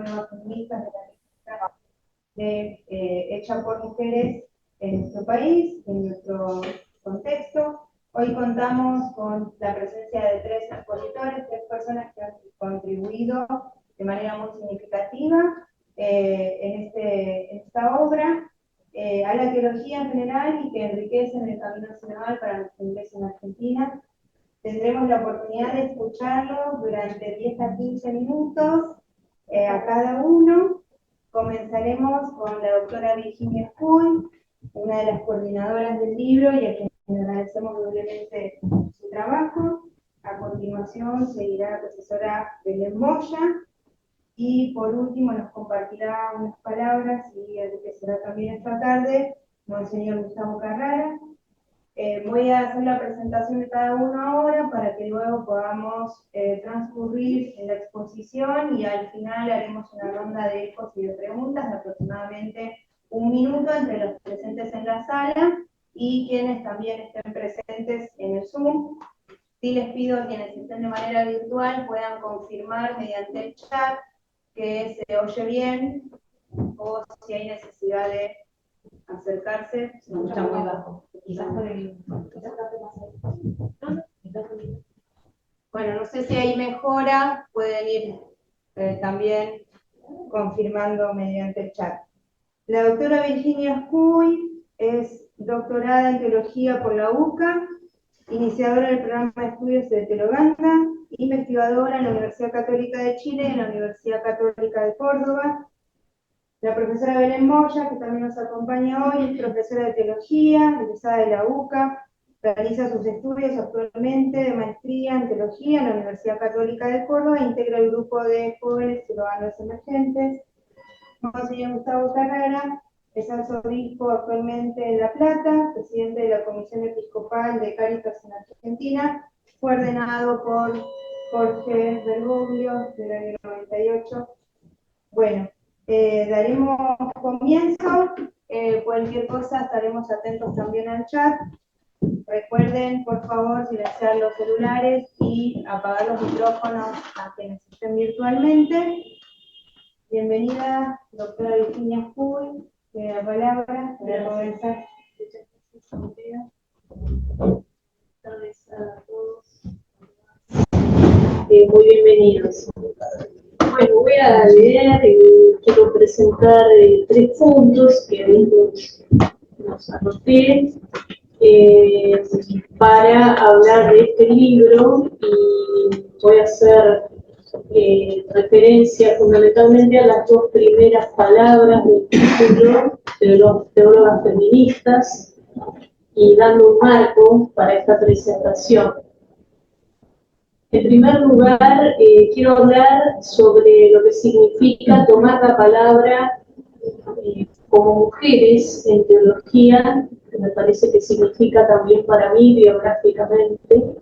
nuevas feministas de la hecha por mujeres en nuestro país, en nuestro contexto. Hoy contamos con la presencia de 3 expositores, 3 personas que han contribuido de manera muy significativa en esta obra, a la teología en general y que enriquecen el camino sinodal para nuestra iglesia en Argentina. Tendremos la oportunidad de escucharlos durante 10 a 15 minutos a cada uno. Comenzaremos con la doctora Virginia Scull, una de las coordinadoras del libro y a quien le agradecemos doblemente su trabajo. A continuación seguirá la profesora Belén Moya y por último nos compartirá unas palabras y enriquecerá también esta tarde Monseñor Gustavo Carrara. Voy a hacer la presentación de cada uno ahora para que luego podamos transcurrir en la exposición y al final haremos una ronda de ecos y de preguntas de aproximadamente 1 minuto entre los presentes en la sala y quienes también estén presentes en el Zoom. Sí les pido a quienes estén de manera virtual puedan confirmar mediante el chat que se oye bien o si hay necesidad de acercarse. Se escucha muy bajo. Quizás por el... Bueno, no sé si hay mejora, pueden ir también confirmando mediante el chat. La doctora Virginia Scull es doctorada en teología por la UCA, iniciadora del programa de estudios de Teloganda, investigadora en la Universidad Católica de Chile y en la Universidad Católica de Córdoba. La profesora Belén Moya, que también nos acompaña hoy, es profesora de teología, egresada de la UCA, realiza sus estudios actualmente de maestría en teología en la Universidad Católica de Córdoba e integra el grupo de jóvenes ciudadanos emergentes. Monseñor Gustavo Carrara es arzobispo actualmente en La Plata, presidente de la Comisión Episcopal de Cáritas en Argentina, fue ordenado por Jorge Bergoglio del año 98. Bueno, daremos comienzo, cualquier cosa estaremos atentos también al chat. Recuerden, por favor, silenciar los celulares y apagar los micrófonos a quienes estén virtualmente. Bienvenida, doctora Virginia Scull, tiene la palabra para comenzar. Buenas tardes a todos. Muy bienvenidos. Bueno, voy a leer, quiero presentar 3 puntos que nos anoté para hablar de este libro y voy a hacer referencia fundamentalmente a las 2 primeras palabras del título de los teólogas feministas y dando un marco para esta presentación. En primer lugar, quiero hablar sobre lo que significa tomar la palabra como mujeres en teología, que me parece que significa también para mí biográficamente.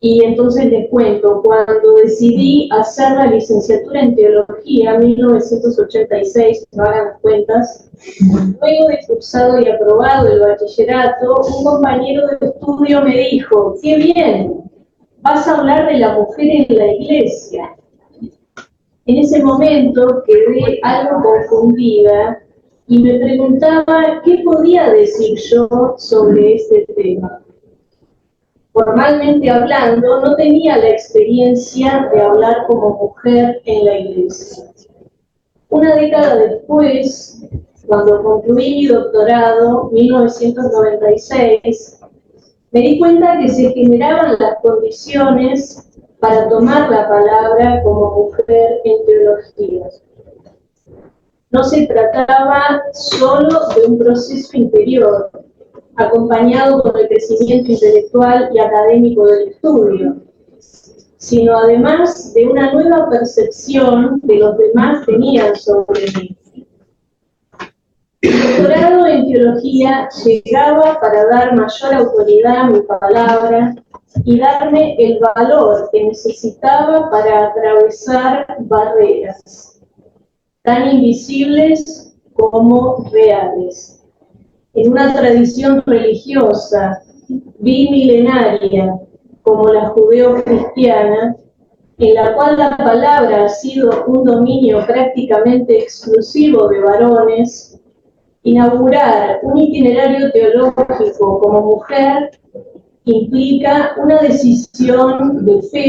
Y entonces les cuento, cuando decidí hacer la licenciatura en teología en 1986, no hagan las cuentas, luego de cursado y aprobado el bachillerato, un compañero de estudio me dijo: ¡qué bien! Vas a hablar de la mujer en la iglesia. En ese momento quedé algo confundida y me preguntaba qué podía decir yo sobre este tema. Formalmente hablando, no tenía la experiencia de hablar como mujer en la iglesia. Una década después, cuando concluí mi doctorado, 1996, me di cuenta que se generaban las condiciones para tomar la palabra como mujer en teología. No se trataba solo de un proceso interior, acompañado por el crecimiento intelectual y académico del estudio, sino además de una nueva percepción que los demás tenían sobre mí. El doctorado en teología llegaba para dar mayor autoridad a mi palabra y darme el valor que necesitaba para atravesar barreras, tan invisibles como reales. En una tradición religiosa bimilenaria como la judeo-cristiana, en la cual la palabra ha sido un dominio prácticamente exclusivo de varones, inaugurar un itinerario teológico como mujer implica una decisión de fe,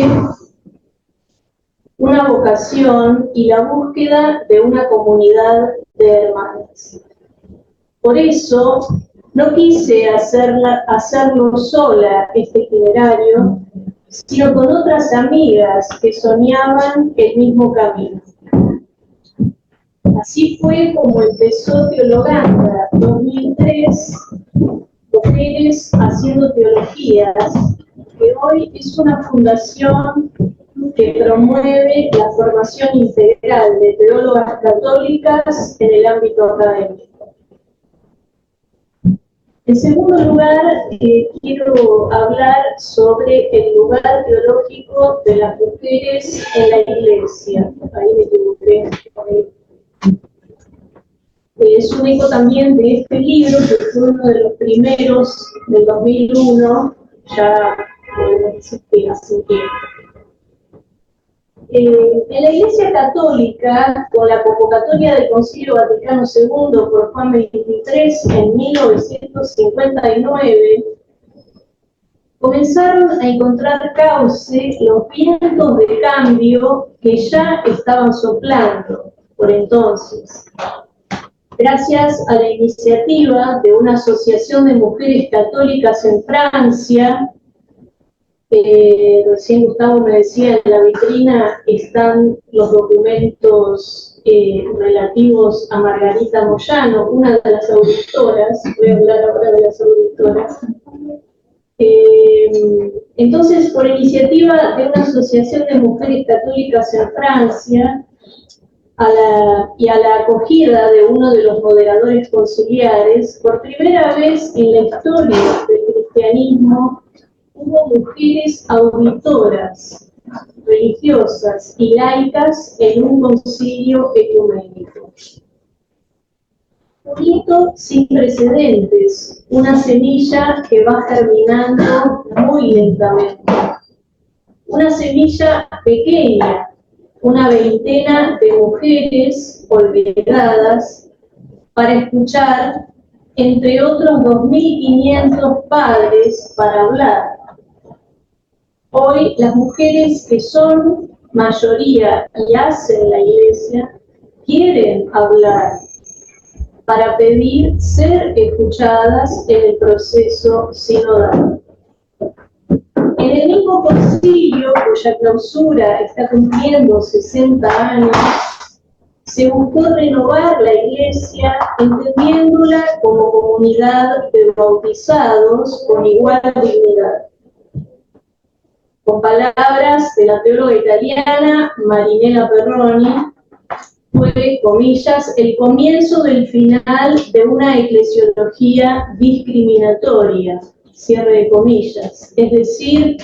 una vocación y la búsqueda de una comunidad de hermanas. Por eso, no quise hacerlo sola este itinerario, sino con otras amigas que soñaban el mismo camino. Así fue como empezó Teologanda 2003, Mujeres Haciendo Teologías, que hoy es una fundación que promueve la formación integral de teólogas católicas en el ámbito académico. En segundo lugar, quiero hablar sobre el lugar teológico de las mujeres en la Iglesia. Ahí me equivoqué. Es un eco también de este libro, que fue uno de los primeros del 2001, ya podemos decir que hace un tiempo. En la Iglesia Católica, con la convocatoria del Concilio Vaticano II por Juan XXIII en 1959, comenzaron a encontrar cauce los vientos de cambio que ya estaban soplando por entonces. Gracias a la iniciativa de una asociación de mujeres católicas en Francia, recién Gustavo me decía, en la vitrina están los documentos relativos a Margarita Moyano, una de las auditoras, voy a hablar ahora de las auditoras. Entonces, por iniciativa de una asociación de mujeres católicas en Francia, y a la acogida de uno de los moderadores conciliares, por primera vez en la historia del cristianismo, hubo mujeres auditoras, religiosas y laicas en un concilio ecuménico. Un hito sin precedentes, una semilla que va germinando muy lentamente. Una semilla pequeña, una veintena de mujeres olvidadas para escuchar, entre otros 2.500 padres para hablar. Hoy las mujeres que son mayoría y hacen la Iglesia quieren hablar para pedir ser escuchadas en el proceso sinodal. En el mismo concilio, cuya clausura está cumpliendo 60 años, se buscó renovar la Iglesia entendiéndola como comunidad de bautizados con igual dignidad. Con palabras de la teóloga italiana Marinella Perroni, fue, comillas, el comienzo del final de una eclesiología discriminatoria, cierre de comillas, es decir,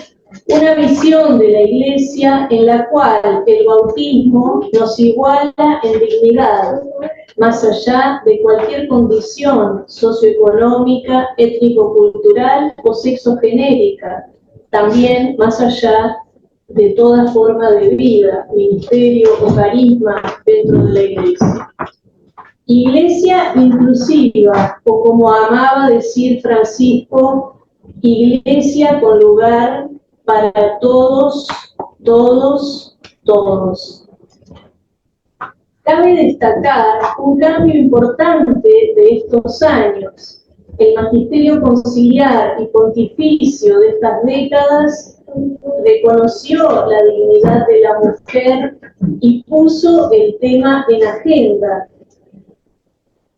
una visión de la Iglesia en la cual el bautismo nos iguala en dignidad, más allá de cualquier condición socioeconómica, étnico-cultural o sexogenérica, también más allá de toda forma de vida, ministerio o carisma dentro de la Iglesia. Iglesia inclusiva, o como amaba decir Francisco, Iglesia con lugar para todos, todos, todos. Cabe destacar un cambio importante de estos años. El magisterio conciliar y pontificio de estas décadas reconoció la dignidad de la mujer y puso el tema en agenda.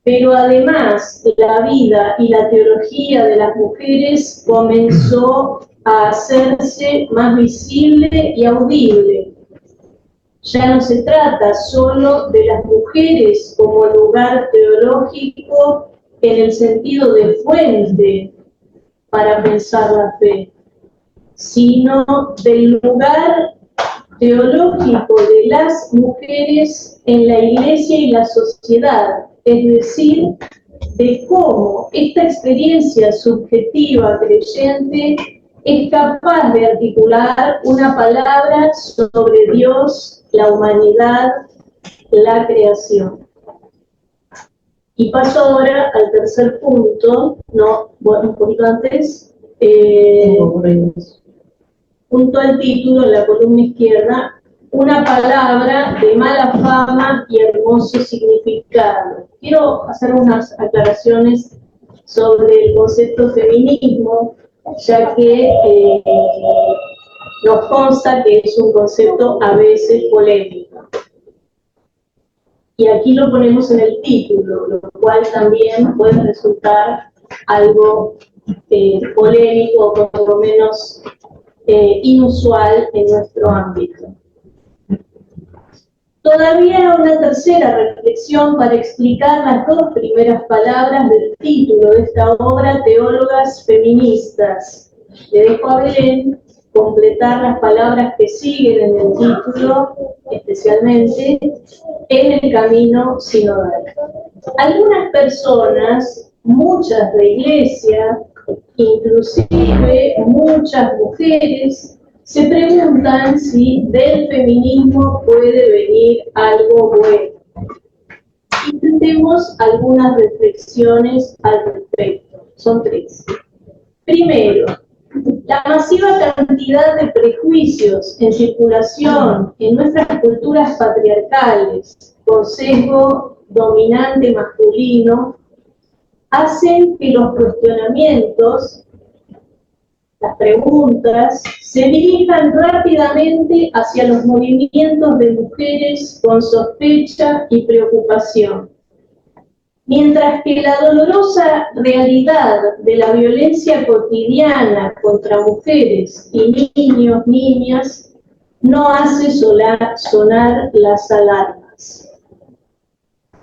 Pero además, la vida y la teología de las mujeres comenzó a hacerse más visible y audible. Ya no se trata solo de las mujeres como lugar teológico en el sentido de fuente para pensar la fe, sino del lugar teológico de las mujeres en la Iglesia y la sociedad, es decir, de cómo esta experiencia subjetiva creyente es capaz de articular una palabra sobre Dios, la humanidad, la creación. Y paso ahora al tercer punto, no, bueno, un poquito antes, junto al título, en la columna izquierda, una palabra de mala fama y hermoso significado. Quiero hacer unas aclaraciones sobre el concepto feminismo, ya que nos consta que es un concepto a veces polémico. Y aquí lo ponemos en el título, lo cual también puede resultar algo polémico o por lo menos inusual en nuestro ámbito. Todavía una tercera reflexión para explicar las dos primeras palabras del título de esta obra, Teólogas Feministas. Le dejo a Belén completar las palabras que siguen en el título, especialmente en el camino sinodal. Algunas personas, muchas de Iglesia, inclusive muchas mujeres, se preguntan si del feminismo puede venir algo bueno. Intentemos algunas reflexiones al respecto. Son tres. Primero, la masiva cantidad de prejuicios en circulación en nuestras culturas patriarcales, con sesgo dominante masculino, hacen que los cuestionamientos, las preguntas, se dirijan rápidamente hacia los movimientos de mujeres con sospecha y preocupación. Mientras que la dolorosa realidad de la violencia cotidiana contra mujeres y niños, niñas, no hace sonar las alarmas.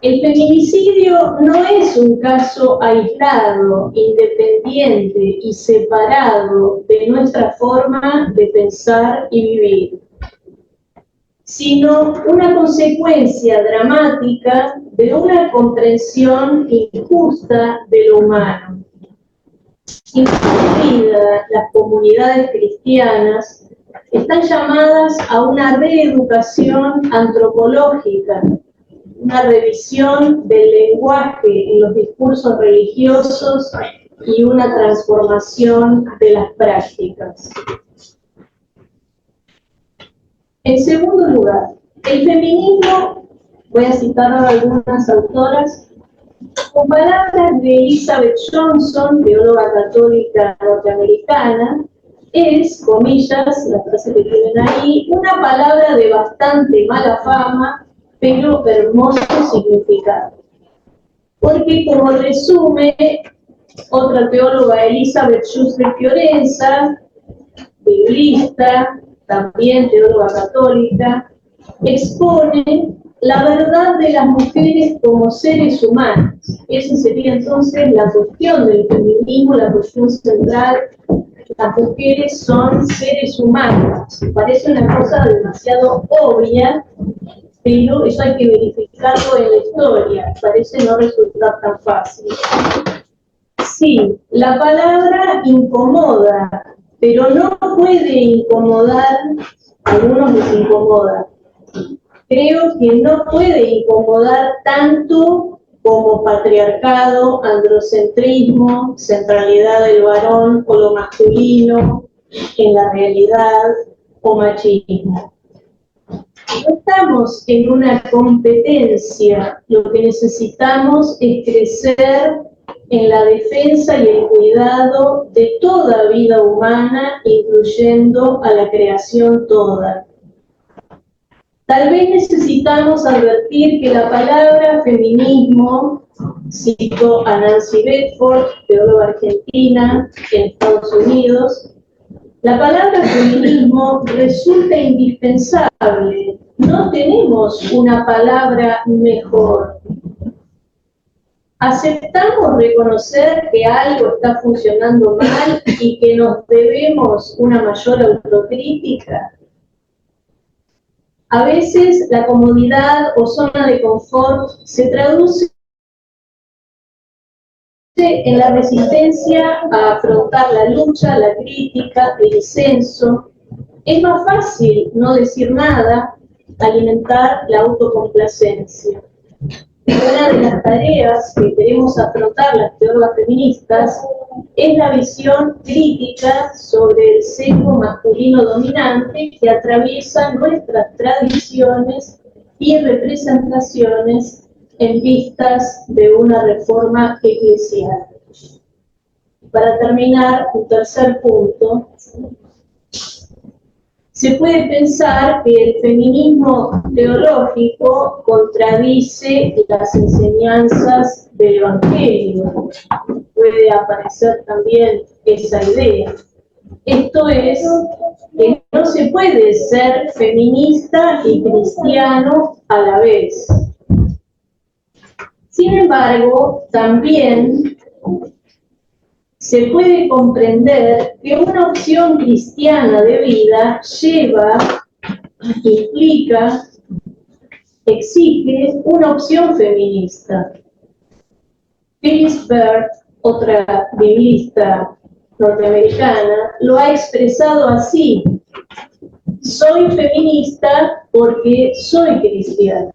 El feminicidio no es un caso aislado, independiente y separado de nuestra forma de pensar y vivir, sino una consecuencia dramática de una comprensión injusta de lo humano. Incluidas las comunidades cristianas, están llamadas a una reeducación antropológica, una revisión del lenguaje en los discursos religiosos y una transformación de las prácticas. En segundo lugar, el feminismo, voy a citar a algunas autoras, con palabras de Elizabeth Johnson, teóloga católica norteamericana, es, comillas, la frase que tienen ahí, una palabra de bastante mala fama, pero hermoso significado. Porque, como resume otra teóloga, Elizabeth Schuster Fiorenza, biblista, también teóloga católica, expone la verdad de las mujeres como seres humanos. Esa sería entonces la cuestión del feminismo, la cuestión central. Las mujeres son seres humanos. Parece una cosa demasiado obvia, pero eso hay que verificarlo en la historia. Parece no resultar tan fácil. Sí, la palabra incomoda, pero no puede incomodar, a algunos les incomoda. Creo que no puede incomodar tanto como patriarcado, androcentrismo, centralidad del varón o lo masculino en la realidad o machismo. No estamos en una competencia, lo que necesitamos es crecer en la defensa y el cuidado de toda vida humana, incluyendo a la creación toda. Tal vez necesitamos advertir que la palabra feminismo, cito a Nancy Bedford, teóloga argentina en Estados Unidos, la palabra feminismo resulta indispensable. No tenemos una palabra mejor. ¿Aceptamos reconocer que algo está funcionando mal y que nos debemos una mayor autocrítica? A veces la comodidad o zona de confort se traduce en la resistencia a afrontar la lucha, la crítica, el disenso. Es más fácil no decir nada, alimentar la autocomplacencia. Una de las tareas que queremos afrontar las teólogas feministas es la visión crítica sobre el sesgo masculino dominante que atraviesa nuestras tradiciones y representaciones en vistas de una reforma eclesial. Para terminar, un tercer punto. Se puede pensar que el feminismo teológico contradice las enseñanzas del Evangelio. Puede aparecer también esa idea. Esto es, que no se puede ser feminista y cristiano a la vez. Sin embargo, también se puede comprender que una opción cristiana de vida lleva, implica, exige una opción feminista. Phyllis Bird, otra biblista norteamericana, lo ha expresado así: soy feminista porque soy cristiana.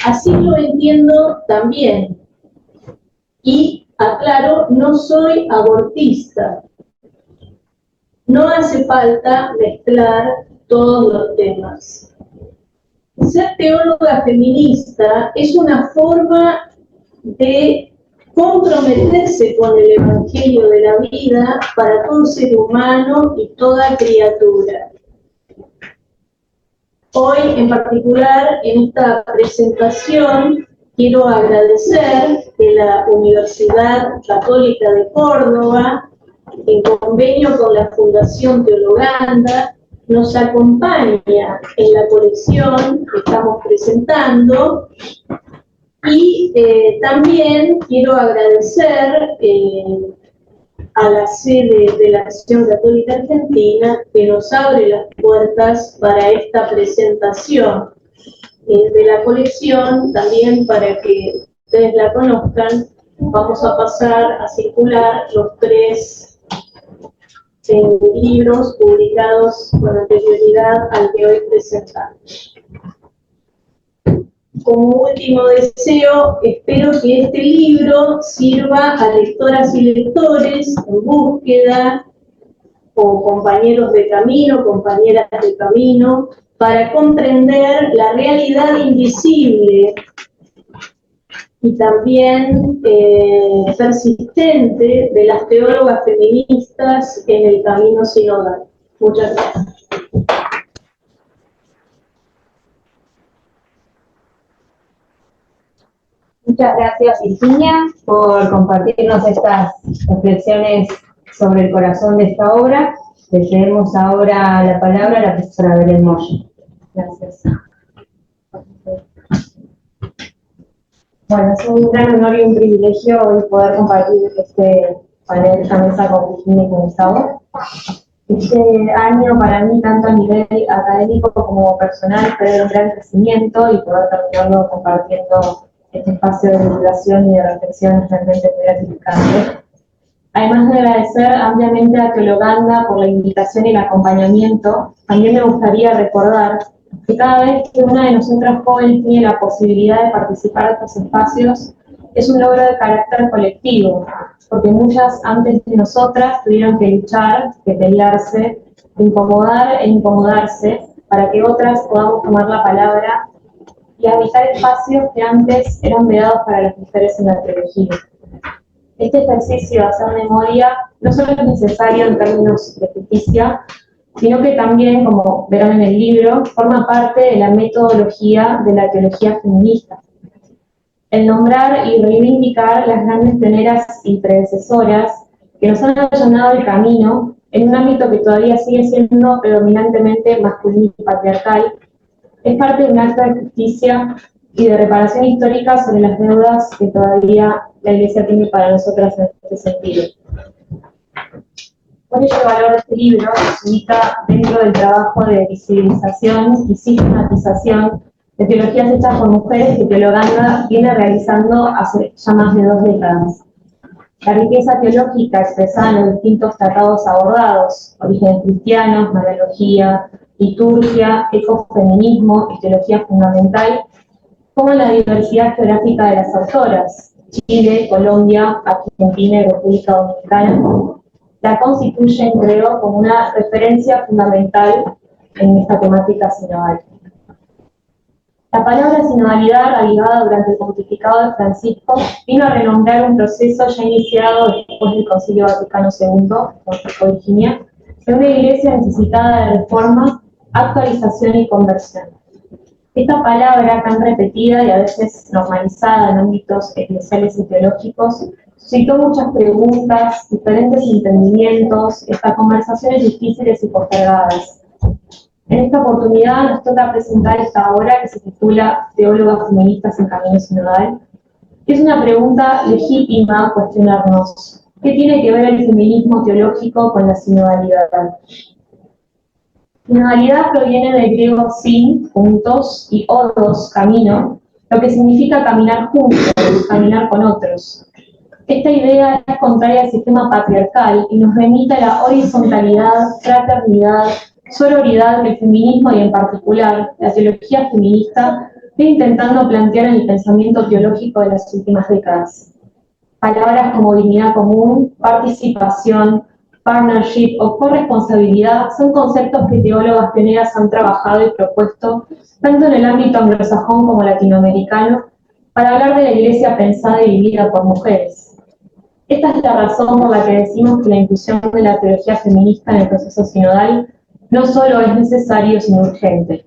Así lo entiendo también. Y aclaro, no soy abortista. No hace falta mezclar todos los temas. Ser teóloga feminista es una forma de comprometerse con el Evangelio de la vida para todo ser humano y toda criatura. Hoy, en particular, en esta presentación, quiero agradecer que la Universidad Católica de Córdoba, en convenio con la Fundación Teologanda, nos acompaña en la colección que estamos presentando. Y también quiero agradecer a la sede de la Acción Católica Argentina que nos abre las puertas para esta presentación de la colección. También, para que ustedes la conozcan, vamos a pasar a circular los 3 libros publicados con anterioridad al que hoy presentamos. Como último deseo, espero que este libro sirva a lectoras y lectores en búsqueda, o compañeros de camino, compañeras de camino, para comprender la realidad invisible y también persistente de las teólogas feministas en el camino sinodal. Muchas gracias. Muchas gracias, Virginia, por compartirnos estas reflexiones sobre el corazón de esta obra. Le cedemos ahora la palabra a la profesora Belén Moya. Gracias. Bueno, es un gran honor y un privilegio hoy poder compartir este panel, esta mesa con Virginia y con Gustavo. Este año para mí, tanto a nivel académico como personal, fue de un gran crecimiento, y poder terminarlo compartiendo este espacio de divulgación y de reflexión es realmente muy gratificante. Además de agradecer ampliamente a Teologanda por la invitación y el acompañamiento, también me gustaría recordar que cada vez que una de nosotras jóvenes tiene la posibilidad de participar de estos espacios, es un logro de carácter colectivo, porque muchas antes de nosotras tuvieron que luchar, que pelearse, incomodar e incomodarse, para que otras podamos tomar la palabra y habitar espacios que antes eran vedados para las mujeres en la teología. Este ejercicio de hacer memoria no solo es necesario en términos de justicia, sino que también, como verán en el libro, forma parte de la metodología de la teología feminista. El nombrar y reivindicar las grandes pioneras y predecesoras que nos han allanado el camino en un ámbito que todavía sigue siendo predominantemente masculino y patriarcal, es parte de un acto de justicia y de reparación histórica sobre las deudas que todavía la Iglesia tiene para nosotras en este sentido. Por ello, el valor de este libro se ubica dentro del trabajo de visibilización y sistematización de teologías hechas por mujeres que Teologanda viene realizando hace ya más de 2 décadas. La riqueza teológica expresada en los distintos tratados abordados, orígenes cristianos, mariología, liturgia, ecofeminismo y teología fundamental, como la diversidad geográfica de las autoras, Chile, Colombia, Argentina y República Dominicana, la constituyen, creo, como una referencia fundamental en esta temática sinodal. La palabra sinodalidad, revivada durante el pontificado de Francisco, vino a renombrar un proceso ya iniciado después del Concilio Vaticano II, como dijo Virginia, de una iglesia necesitada de reforma, actualización y conversión. Esta palabra, tan repetida y a veces normalizada en ámbitos eclesiales y teológicos, suscitó muchas preguntas, diferentes entendimientos, hasta conversaciones difíciles y postergadas. En esta oportunidad nos toca presentar esta obra que se titula Teólogas feministas en camino sinodal, que es una pregunta legítima a cuestionarnos. ¿Qué tiene que ver el feminismo teológico con la sinodalidad? Sinodalidad proviene del griego sin, juntos, y odos, camino, lo que significa caminar juntos, caminar con otros. Esta idea es contraria al sistema patriarcal y nos remite a la horizontalidad, fraternidad, sororidad que el feminismo y en particular la teología feminista viene intentando plantear en el pensamiento teológico de las últimas décadas. Palabras como dignidad común, participación, partnership o corresponsabilidad son conceptos que teólogas pioneras han trabajado y propuesto tanto en el ámbito anglosajón como latinoamericano para hablar de la iglesia pensada y vivida por mujeres. Esta es la razón por la que decimos que la inclusión de la teología feminista en el proceso sinodal no solo es necesario, sino urgente.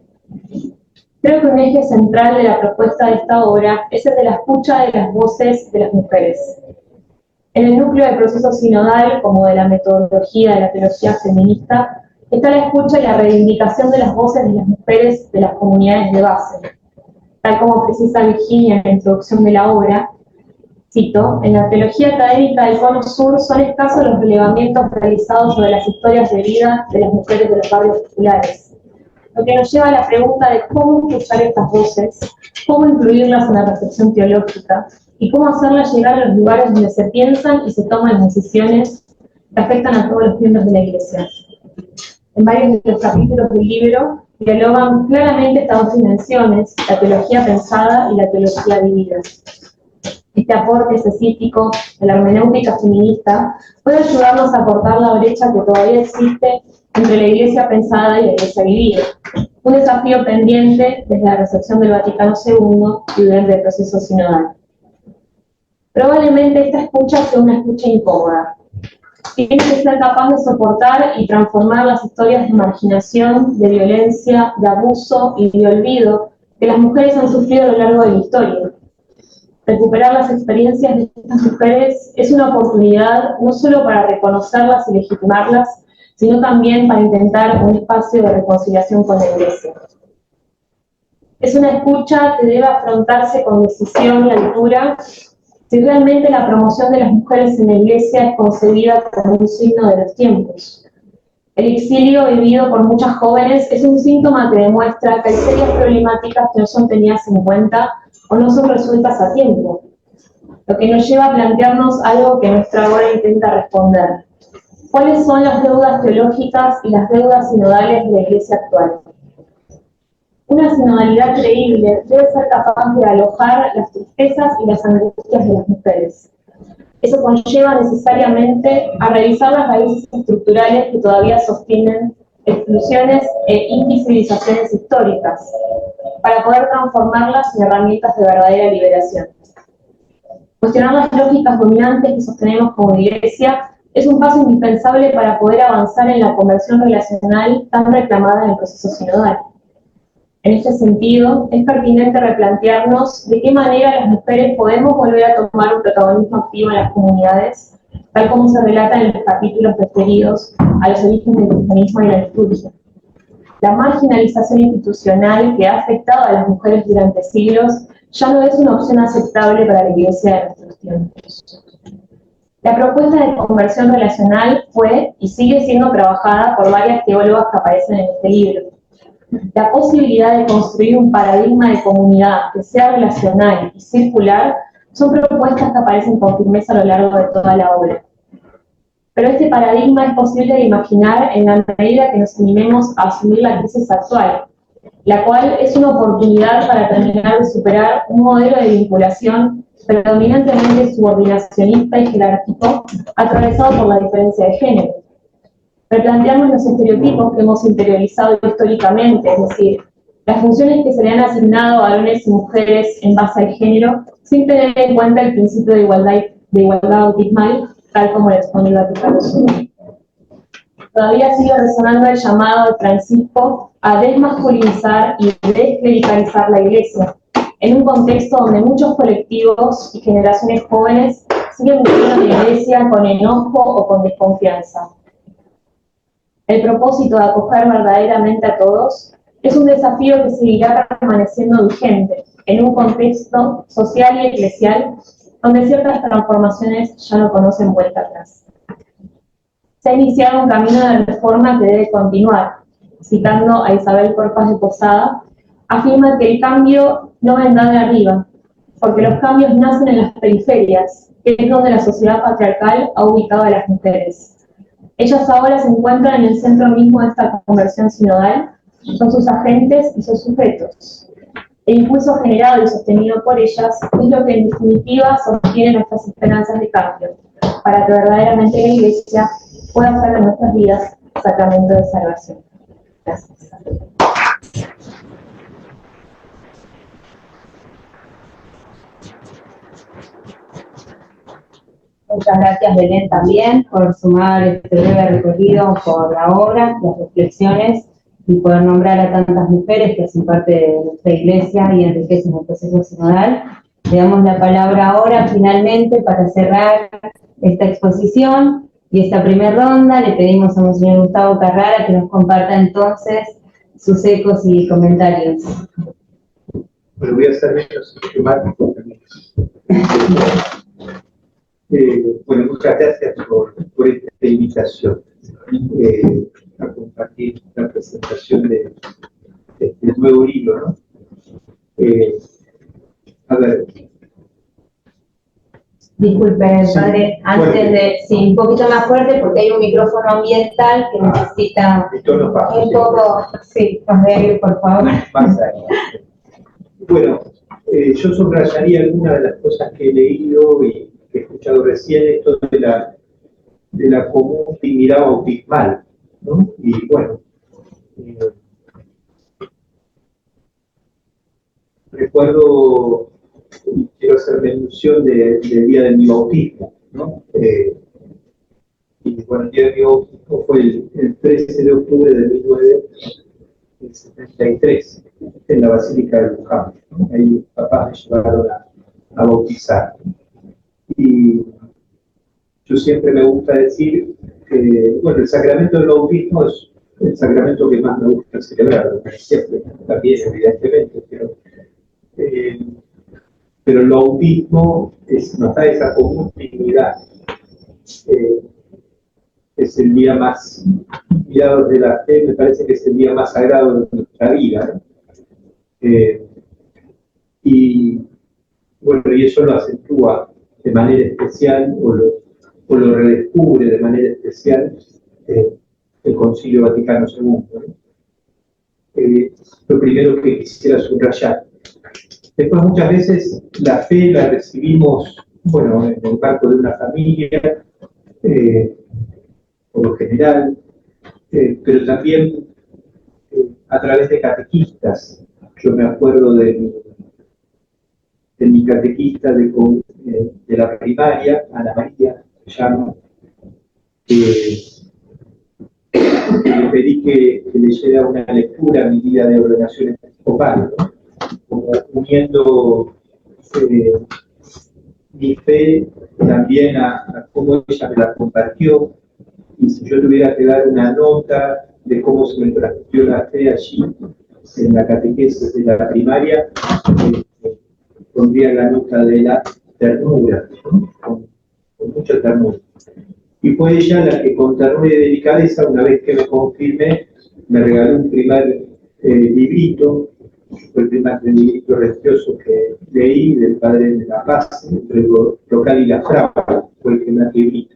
Creo que un eje central de la propuesta de esta obra es el de la escucha de las voces de las mujeres. En el núcleo del proceso sinodal, como de la metodología de la teología feminista, está la escucha y la reivindicación de las voces de las mujeres de las comunidades de base. Tal como precisa Virginia en la introducción de la obra, cito, en la teología académica del Cono Sur son escasos los relevamientos realizados sobre las historias de vida de las mujeres de los barrios populares, lo que nos lleva a la pregunta de cómo escuchar estas voces, cómo incluirlas en la reflexión teológica y cómo hacerlas llegar a los lugares donde se piensan y se toman decisiones que afectan a todos los miembros de la Iglesia. En varios de los capítulos del libro dialogan claramente estas dos dimensiones, la teología pensada y la teología vivida. Este aporte específico de la hermenéutica feminista puede ayudarnos a cortar la brecha que todavía existe entre la iglesia pensada y la iglesia vivida, un desafío pendiente desde la recepción del Vaticano II y durante el proceso sinodal. Probablemente esta escucha sea una escucha incómoda. Tiene que ser capaz de soportar y transformar las historias de marginación, de violencia, de abuso y de olvido que las mujeres han sufrido a lo largo de la historia. Recuperar las experiencias de estas mujeres es una oportunidad no solo para reconocerlas y legitimarlas, sino también para intentar un espacio de reconciliación con la Iglesia. Es una escucha que debe afrontarse con decisión y altura si realmente la promoción de las mujeres en la Iglesia es concebida como un signo de los tiempos. El exilio vivido por muchas jóvenes es un síntoma que demuestra que hay serias problemáticas que no son tenidas en cuenta o no son resueltas a tiempo, lo que nos lleva a plantearnos algo que nuestra obra intenta responder. ¿Cuáles son las deudas teológicas y las deudas sinodales de la Iglesia actual? Una sinodalidad creíble debe ser capaz de alojar las tristezas y las angustias de las mujeres. Eso conlleva necesariamente a revisar las raíces estructurales que todavía sostienen exclusiones e invisibilizaciones históricas, para poder transformarlas en herramientas de verdadera liberación. Cuestionar las lógicas dominantes que sostenemos como Iglesia es un paso indispensable para poder avanzar en la conversión relacional tan reclamada en el proceso sinodal. En este sentido, es pertinente replantearnos de qué manera las mujeres podemos volver a tomar un protagonismo activo en las comunidades, tal como se relata en los capítulos referidos a los orígenes del cristianismo y la liturgia. La marginalización institucional que ha afectado a las mujeres durante siglos ya no es una opción aceptable para la Iglesia de nuestros tiempos. La propuesta de conversión relacional fue y sigue siendo trabajada por varias teólogas que aparecen en este libro. La posibilidad de construir un paradigma de comunidad que sea relacional y circular son propuestas que aparecen con firmeza a lo largo de toda la obra. Pero este paradigma es posible de imaginar en la medida que nos animemos a asumir la crisis actual, la cual es una oportunidad para terminar de superar un modelo de vinculación predominantemente subordinacionista y jerárquico, atravesado por la diferencia de género. Replantearnos los estereotipos que hemos interiorizado históricamente, es decir, las funciones que se le han asignado a varones y mujeres en base al género, sin tener en cuenta el principio de igualdad bautismal, tal como lo expone el Vaticano II. Todavía sigue resonando el llamado de Francisco a desmasculinizar y desclericalizar la Iglesia, en un contexto donde muchos colectivos y generaciones jóvenes siguen viendo la Iglesia con enojo o con desconfianza. El propósito de acoger verdaderamente a todos es un desafío que seguirá permaneciendo vigente en un contexto social y eclesial donde ciertas transformaciones ya no conocen vuelta atrás. Se ha iniciado un camino de reforma que debe continuar. Citando a Isabel Corpas de Posada, afirma que el cambio no vendrá de arriba, porque los cambios nacen en las periferias, que es donde la sociedad patriarcal ha ubicado a las mujeres. Ellas ahora se encuentran en el centro mismo de esta conversión sinodal, son sus agentes y sus sujetos. El impulso generado y sostenido por ellas es lo que en definitiva sostiene nuestras esperanzas de cambio, para que verdaderamente la Iglesia pueda hacer de nuestras vidas sacramento de salvación. Gracias. Muchas gracias, Belén, también por sumar este breve recorrido por la obra, las reflexiones y poder nombrar a tantas mujeres que hacen parte de nuestra Iglesia y enriquecen el proceso sinodal. Le damos la palabra ahora, finalmente, para cerrar esta exposición y esta primera ronda. Le pedimos a Monseñor Gustavo Carrara que nos comparta entonces sus ecos y comentarios. Bueno, voy a hacer menos esquemático también. Bueno, muchas gracias por esta invitación a compartir la presentación del nuevo libro, ¿no? A ver. Disculpe, Sí, padre, antes fuerte. de... Sí, un poquito más fuerte porque hay un micrófono ambiental que necesita Tonos bajos, un poco... Sí, arregle, por favor. Más allá. Bueno, yo subrayaría algunas de las cosas que he leído y que he escuchado recién, esto de la común dignidad bautismal, ¿no? Y bueno, recuerdo, quiero hacer mención del día de mi bautismo, ¿no? Y bueno, el día de mi bautismo fue el 13 de octubre de 1973, en la Basílica de Luján, ¿no? Ahí mis papás me llevaron a bautizar. Y yo siempre me gusta decir que, bueno, el sacramento del bautismo es el sacramento que más me gusta celebrar, siempre, también evidentemente, pero el bautismo nos da esa común dignidad. Es el día más, mirado desde la fe, me parece que es el día más sagrado de nuestra vida, ¿no? Y bueno, y eso lo acentúa de manera especial, o lo redescubre de manera especial el Concilio Vaticano II, ¿no? Lo primero que quisiera subrayar. Después, muchas veces la fe la recibimos, bueno, en el marco de una familia, por lo general, pero también a través de catequistas. Yo me acuerdo de mi catequista de la primaria, Ana María, se llama, le pedí que leyera una lectura a mi vida de ordenación episcopal, ¿no? Como uniendo mi fe también a cómo ella me la compartió, y si yo tuviera que dar una nota de cómo se me transmitió la fe allí, en la catequesis de la primaria, pondría la nota de la ternura, ¿no? Con mucha ternura. Y fue ella la que con ternura y delicadeza, una vez que me confirmé, me regaló un primer librito fue el primer libro religioso que leí del padre de la paz, entre lo local y la fragua, fue el primer librito.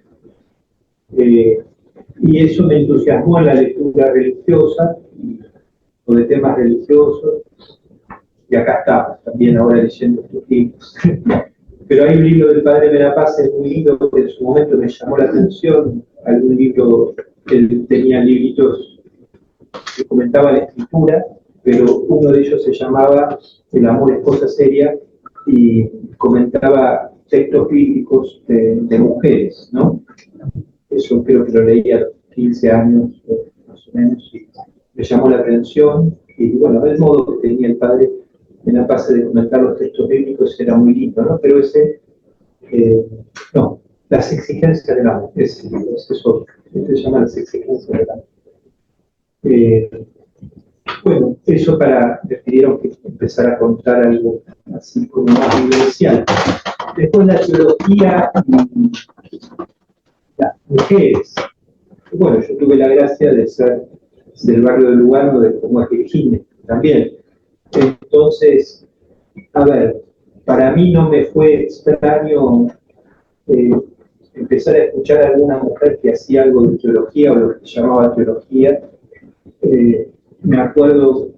Y eso me entusiasmó en la lectura religiosa, o de temas religiosos, y acá estamos también ahora leyendo estos libros. Pero hay un libro del padre Verapaz, es muy lindo, que en su momento me llamó la atención, algún libro, él tenía libritos que comentaba la escritura, pero uno de ellos se llamaba El amor es cosa seria, y comentaba textos bíblicos de mujeres, ¿no? Eso creo que lo leí a los 15 años, más o menos, y me llamó la atención, y bueno, el modo que tenía el padre en la fase de comentar los textos bíblicos era muy lindo, ¿no? Pero ese, no, las exigencias del amor, ese es otro, se llama las exigencias del amor. Bueno, eso para, me pidieron que empezara a contar algo así como más vivencial. Después la teología y las mujeres. Bueno, yo tuve la gracia de ser del barrio de Lugano, de como es Virginia, también. Entonces, a ver, para mí no me fue extraño empezar a escuchar a alguna mujer que hacía algo de teología, o lo que se llamaba teología. Me acuerdo,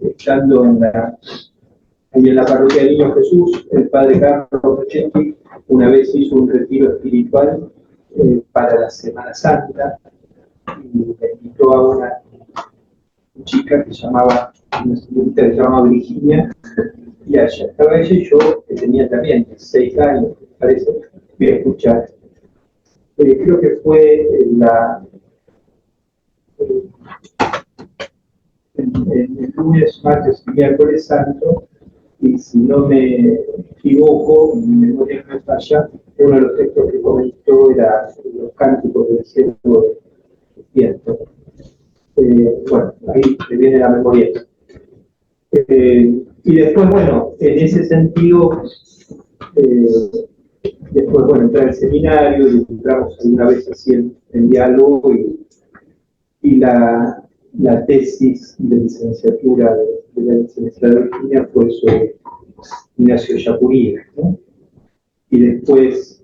estando ahí en la parroquia de Niño Jesús, el padre Carlos Rochetti una vez hizo un retiro espiritual para la Semana Santa, y me invitó a una chica que se llamaba Virginia, y allá estaba ella y yo, que tenía también 6 años, me parece, voy a escuchar. Creo que fue el lunes, martes y miércoles santo, y si no me equivoco, mi memoria no me falla, uno de los textos que comentó era los cánticos del cielo de viento. Bueno, ahí me viene la memoria. Y después, bueno, en ese sentido, después, bueno, entrar al seminario, y entramos alguna vez así en diálogo, y la tesis de licenciatura de la licenciada Virginia fue sobre Ignacio Ellacuría, ¿no? Y después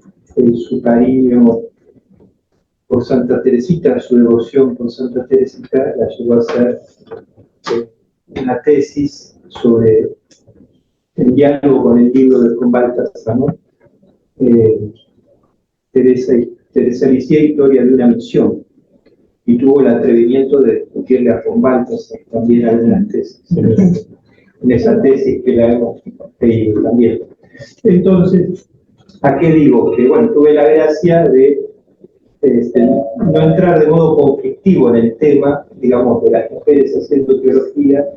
su cariño por Santa Teresita, su devoción por Santa Teresita, la llevó a hacer una tesis sobre el diálogo con el libro de Juan Baltasar, ¿no? Teresa Lisieux, Historia de una misión, y tuvo el atrevimiento de discutirle a Juan Baltasar también algunas tesis, en esa tesis que la hemos leído también. Entonces, ¿a qué digo? Que bueno, tuve la gracia de no entrar de modo conflictivo en el tema, digamos, de las mujeres haciendo teología,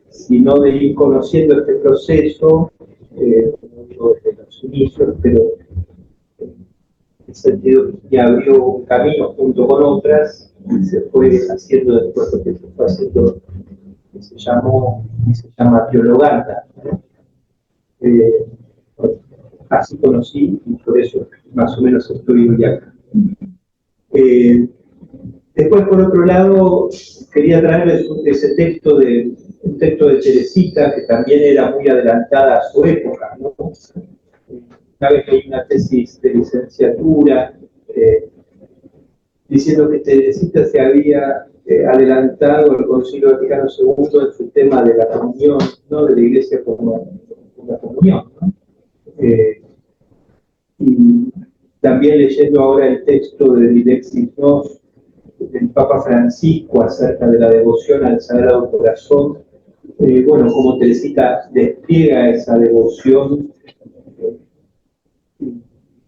sino de ir conociendo este proceso, mucho desde los inicios, pero en el sentido que abrió un camino junto con otras, y se fue haciendo después lo que se fue haciendo, que se llama teologanda, ¿no? Así conocí, y por eso más o menos estoy hoy acá. Después, por otro lado, quería traerles un texto de Teresita, que también era muy adelantada a su época, ¿no? Una vez leí una tesis de licenciatura diciendo que Teresita se había adelantado al Concilio Vaticano II en su tema de la comunión, ¿no? De la Iglesia como la comunión, ¿no? Y también leyendo ahora el texto de Dilexis Nos del Papa Francisco acerca de la devoción al Sagrado Corazón, bueno, como Teresita despliega esa devoción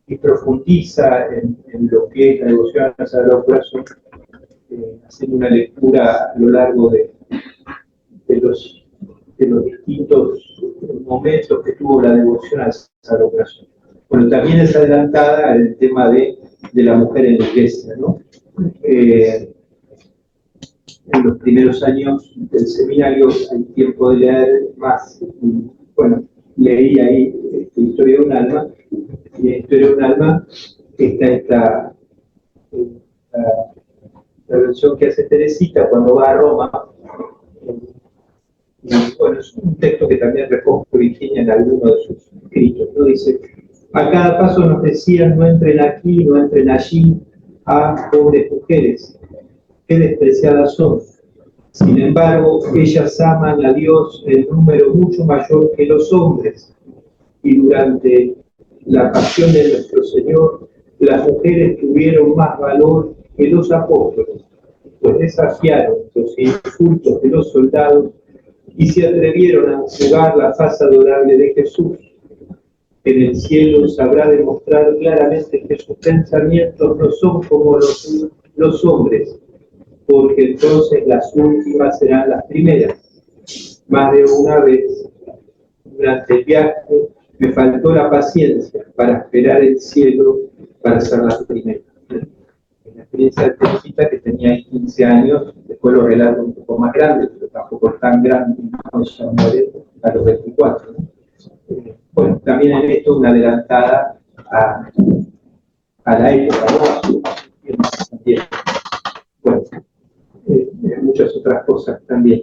y profundiza en lo que es la devoción al Sagrado Corazón, haciendo una lectura a lo largo de los distintos momentos que tuvo la devoción al Sagrado Corazón. Bueno, también es adelantada el tema de la mujer en la iglesia, ¿no? En los primeros años del seminario hay tiempo de leer más. Bueno, leí ahí Historia de un alma, y en Historia de un alma está la versión que hace Teresita cuando va a Roma. Y bueno, bueno, es un texto que también recoge Virginia en alguno de sus escritos, ¿no? Dice, a cada paso nos decían, no entren aquí, no entren allí, a pobres mujeres, qué despreciadas son. Sin embargo, ellas aman a Dios en número mucho mayor que los hombres, y durante la pasión de nuestro Señor, las mujeres tuvieron más valor que los apóstoles, pues desafiaron los insultos de los soldados y se atrevieron a jugar la faz adorable de Jesús. En el cielo sabrá demostrar claramente que sus pensamientos no son como los hombres, porque entonces las últimas serán las primeras. Más de una vez, durante el viaje, me faltó la paciencia para esperar el cielo para ser la primera. La experiencia de Teresita, que tenía 15 años, después lo relato un poco más grande, pero tampoco tan grande, no se muere a los 24. ¿No? Bueno, también en esto una adelantada a la época, ¿no? También. Bueno, muchas otras cosas también.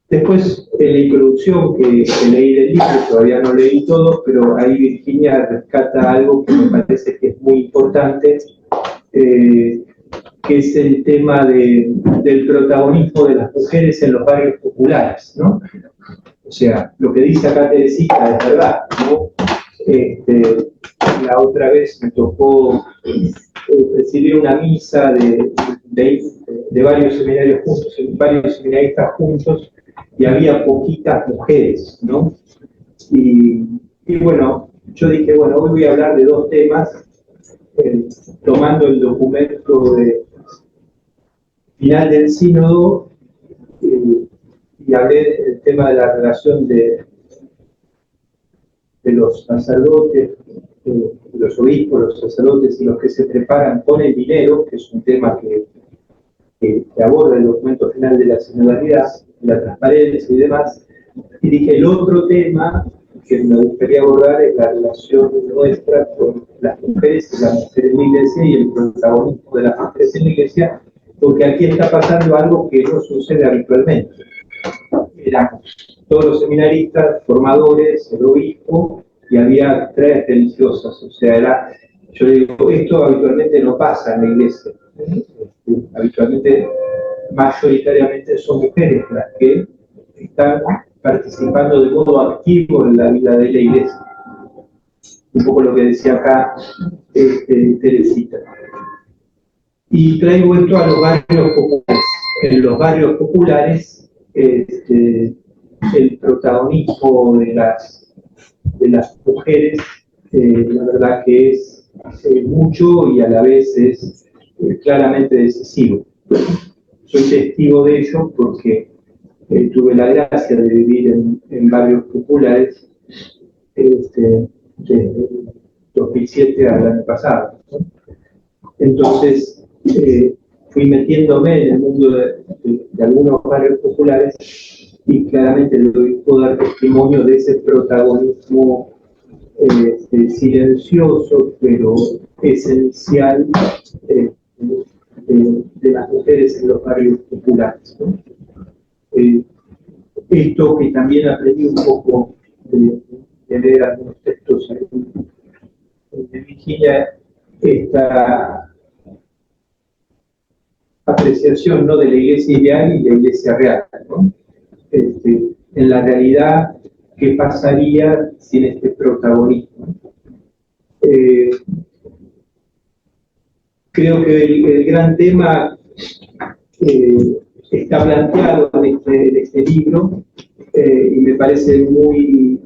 Después, en la introducción que leí del libro, todavía no leí todo, pero ahí Virginia rescata algo que me parece que es muy importante, que es el tema del protagonismo de las mujeres en los barrios populares, ¿no? O sea, lo que dice acá Teresita es verdad, ¿no? La otra vez me tocó recibir una misa de varios seminarios juntos, varios seminaristas juntos, y había poquitas mujeres, ¿no? Y bueno, yo dije, bueno, hoy voy a hablar de dos temas, tomando el documento final del sínodo, y hablé del tema de la relación de los sacerdotes, los obispos, los sacerdotes y los que se preparan con el dinero, que es un tema que aborda el documento final de la sinodalidad, la transparencia y demás. Y dije, el otro tema que me gustaría abordar es la relación nuestra con las mujeres y las mujeres en la iglesia y el protagonismo de las mujeres en la iglesia, porque aquí está pasando algo que no sucede habitualmente. Eran todos los seminaristas, formadores, el obispo, y había 3 religiosas, o sea, yo digo, esto habitualmente no pasa en la iglesia. Habitualmente, mayoritariamente son mujeres las que están participando de modo activo en la vida de la iglesia. Un poco lo que decía acá Teresita. Y traigo esto a los barrios populares. En los barrios populares, el protagonismo de las mujeres, la verdad que es mucho y a la vez es claramente decisivo. Soy testigo de ello porque tuve la gracia de vivir en barrios populares desde 2007 al año pasado, ¿no? Entonces, fui metiéndome en el mundo de algunos barrios populares y claramente puedo dar testimonio de ese protagonismo silencioso pero esencial de las mujeres en los barrios populares, ¿no? Esto que también aprendí un poco de leer algunos textos de Virginia, esta apreciación, ¿no?, de la iglesia ideal y la iglesia real, ¿no? En la realidad, ¿qué pasaría sin este protagonismo? Creo que el gran tema está planteado en este libro y me parece muy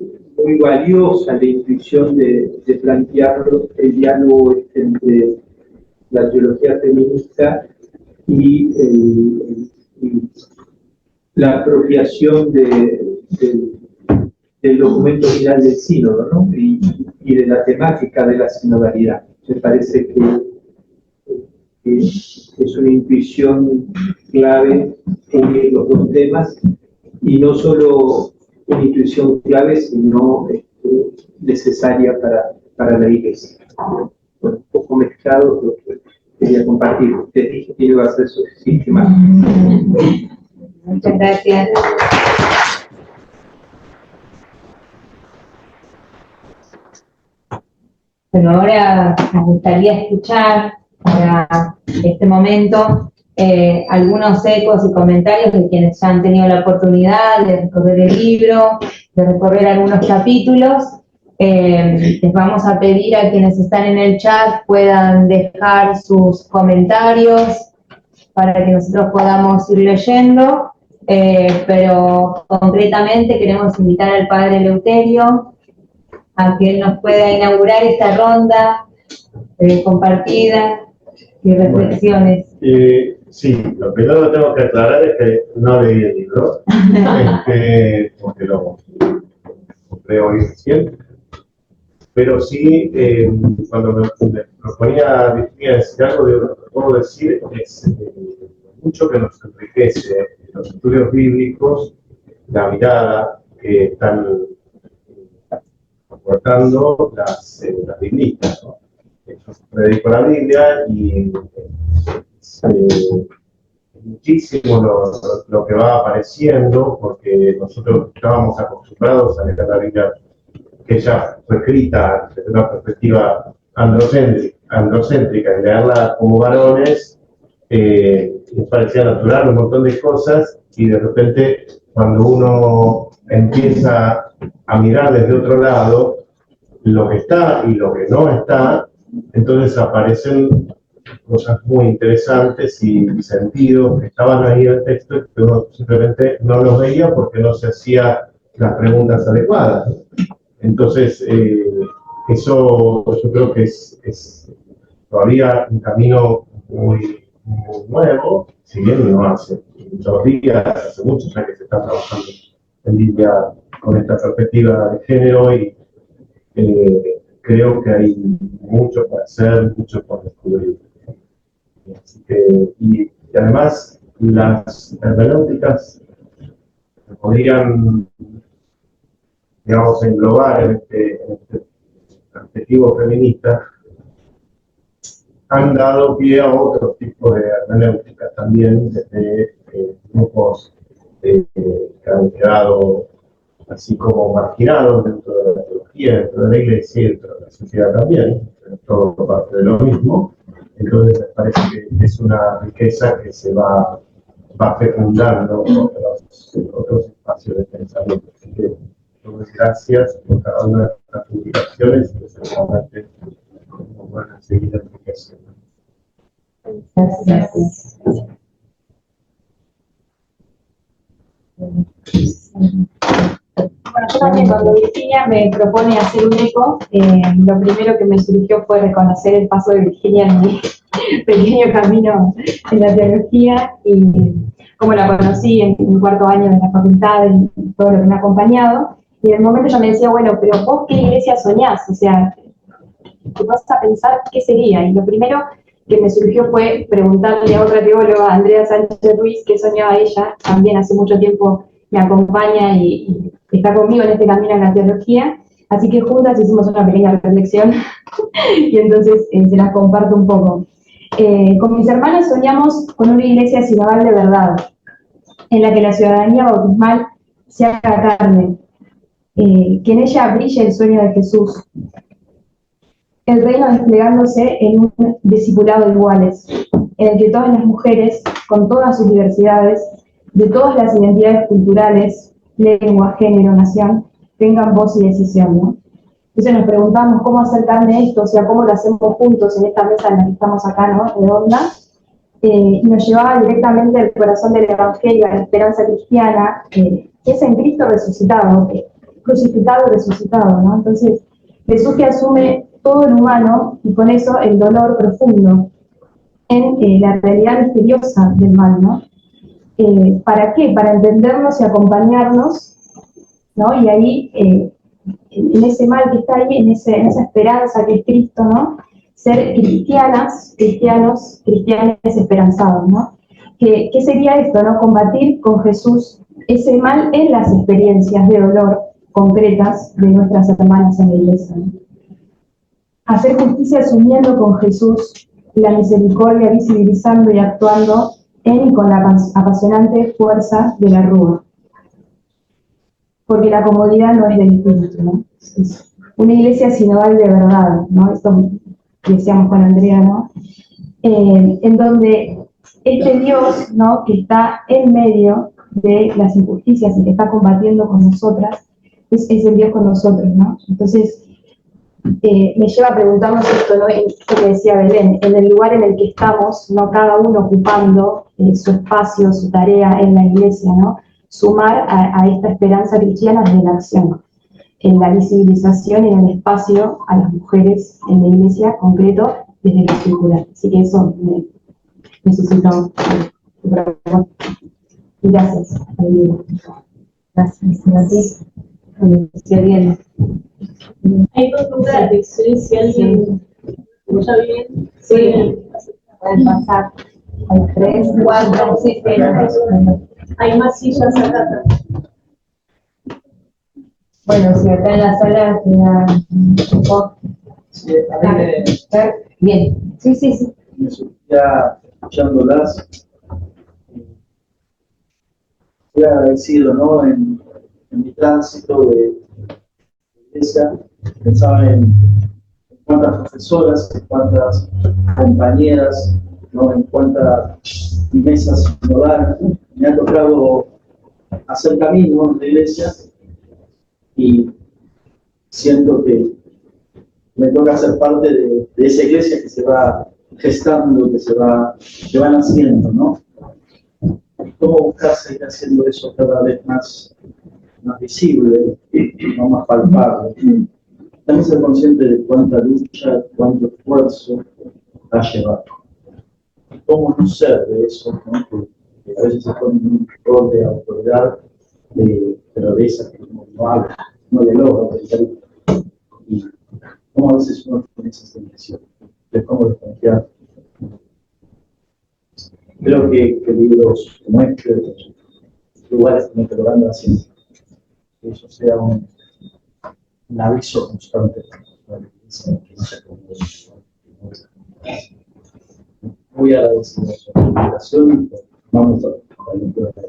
valiosa la intuición de plantearlo, el diálogo entre la teología feminista y la apropiación del documento final del sínodo, ¿no? y de la temática de la sinodalidad. Me parece que es una intuición clave unir los dos temas, y no solo una intuición clave, sino necesaria para la iglesia. Bueno, un poco mezclado quería compartir. Te dije que iba a ser suficiente más. Muchas gracias. Bueno, ahora nos gustaría escuchar para este momento algunos ecos y comentarios de quienes ya han tenido la oportunidad de recorrer el libro, de recorrer algunos capítulos. Les vamos a pedir a quienes están en el chat puedan dejar sus comentarios para que nosotros podamos ir leyendo, pero concretamente queremos invitar al Padre Eleuterio a que él nos pueda inaugurar esta ronda compartida y reflexiones. Sí, lo primero que tengo que aclarar es que no leí el libro, porque lo compré hoy recién, pero sí, cuando me proponía Virginia decir algo, lo que puedo decir es mucho que nos enriquece los estudios bíblicos, la mirada que están aportando las biblistas, ¿no? Yo predico la Biblia y muchísimo lo que va apareciendo, porque nosotros estábamos acostumbrados a leer la Biblia que ya fue escrita desde una perspectiva androcéntrica, y leerla como varones nos parecía natural un montón de cosas, y de repente cuando uno empieza a mirar desde otro lado lo que está y lo que no está, entonces aparecen cosas muy interesantes y sentidos que estaban ahí en el texto y que uno simplemente no los veía porque no se hacía las preguntas adecuadas. Entonces, eso yo creo que es todavía un camino muy nuevo, si bien no hace muchos días, hace muchos ya que se está trabajando en Biblia con esta perspectiva de género, y creo que hay mucho por hacer, mucho por descubrir. Así que, y además, las hermenéuticas podrían, digamos, englobar en este perspectivo feminista, han dado pie a otro tipo de hermenéutica también, desde grupos que han quedado así como marginados dentro de la teología, dentro de la iglesia y dentro de la sociedad también, todo parte de lo mismo. Entonces me parece que es una riqueza que se va fecundando otros espacios de pensamiento. Así que muchas gracias por cada una de estas publicaciones, que seguramente nos van a seguir enriqueciendo. Gracias. Bueno, yo también, cuando Virginia me propone hacer un eco, lo primero que me surgió fue reconocer el paso de Virginia en mi pequeño camino en la teología y cómo la conocí en mi cuarto año de la facultad y todo lo que me ha acompañado. Y en el momento ella me decía, bueno, pero vos qué iglesia soñás, o sea, ¿te vas a pensar qué sería? Y lo primero que me surgió fue preguntarle a otra teóloga, Andrea Sánchez Ruiz, qué soñaba ella, también hace mucho tiempo me acompaña y está conmigo en este camino en la teología, así que juntas hicimos una pequeña reflexión y entonces se las comparto un poco. Con mis hermanas soñamos con una iglesia sinodal de verdad, en la que la ciudadanía bautismal se haga carne, que en ella brille el sueño de Jesús, el reino desplegándose en un discipulado de iguales, en el que todas las mujeres, con todas sus diversidades, de todas las identidades culturales, lengua, género, nación, tengan voz y decisión, ¿no? Entonces nos preguntamos cómo hacer carne esto, o sea, cómo lo hacemos juntos en esta mesa en la que estamos acá, ¿no?, redonda, y nos llevaba directamente al corazón del Evangelio, a la esperanza cristiana, que es en Cristo resucitado, crucificado y resucitado, ¿no? Entonces, Jesús que asume todo lo humano y con eso el dolor profundo en la realidad misteriosa del mal, ¿no? ¿Para qué? Para entendernos y acompañarnos, ¿no? Y ahí, en ese mal que está ahí, en esa esperanza que es Cristo, ¿no? Ser cristianas, cristianos, cristianes esperanzados, ¿no? ¿Qué sería esto, no? Combatir con Jesús ese mal en las experiencias de dolor concretas de nuestras hermanas en la iglesia, ¿no? Hacer justicia asumiendo con Jesús la misericordia visibilizando y actuando en y con la apasionante fuerza de la rúa. Porque la comodidad no es del espíritu, ¿no? Es una iglesia sinodal de verdad, ¿no? Esto que decíamos con Andrea, ¿no? En donde este Dios, ¿no?, que está en medio de las injusticias y que está combatiendo con nosotras, es el Dios con nosotros, ¿no? Entonces, me lleva a preguntarnos esto, ¿no? Esto que decía Belén, en el lugar en el que estamos, ¿no?, cada uno ocupando su espacio, su tarea en la iglesia, ¿no?, sumar a esta esperanza cristiana desde la acción, en la visibilización y en el espacio a las mujeres en la iglesia, concreto, desde lo circular. Así que eso necesito. Gracias. Gracias, gracias. Bien. Hay dos lugares, si alguien escucha bien, Sí, pueden pasar. Hay 3, 4, 6, hay más sillas acá. Bueno, si acá en la sala queda un poco. Sí, a mí Bien. Sí, sí, sí. me surgía escuchándolas. Estoy agradecido, ¿no? En mi tránsito de iglesia, pensaba en cuántas profesoras, en cuántas compañeras, ¿no?, en cuántas mesas sinodales. Me ha tocado hacer camino en la iglesia y siento que me toca ser parte de esa iglesia que se va gestando, que van haciendo, ¿no? ¿Cómo buscar seguir haciendo eso cada vez más visible, no más palpable? También ser consciente de cuánta lucha, cuánto esfuerzo ha llevado. ¿Cómo no ser de eso, ¿no? Que a veces se pone en un rol de autoridad, pero de esas que no habla, no dialoga, y cómo a veces uno tiene esa sensación de cómo desconfiar. Creo que libros como este, lugares como Interrogando la Ciencia, que eso sea un aviso constante para la iglesia, que no se acomode. Muy agradecido por su invitación y vamos a la lectura de la.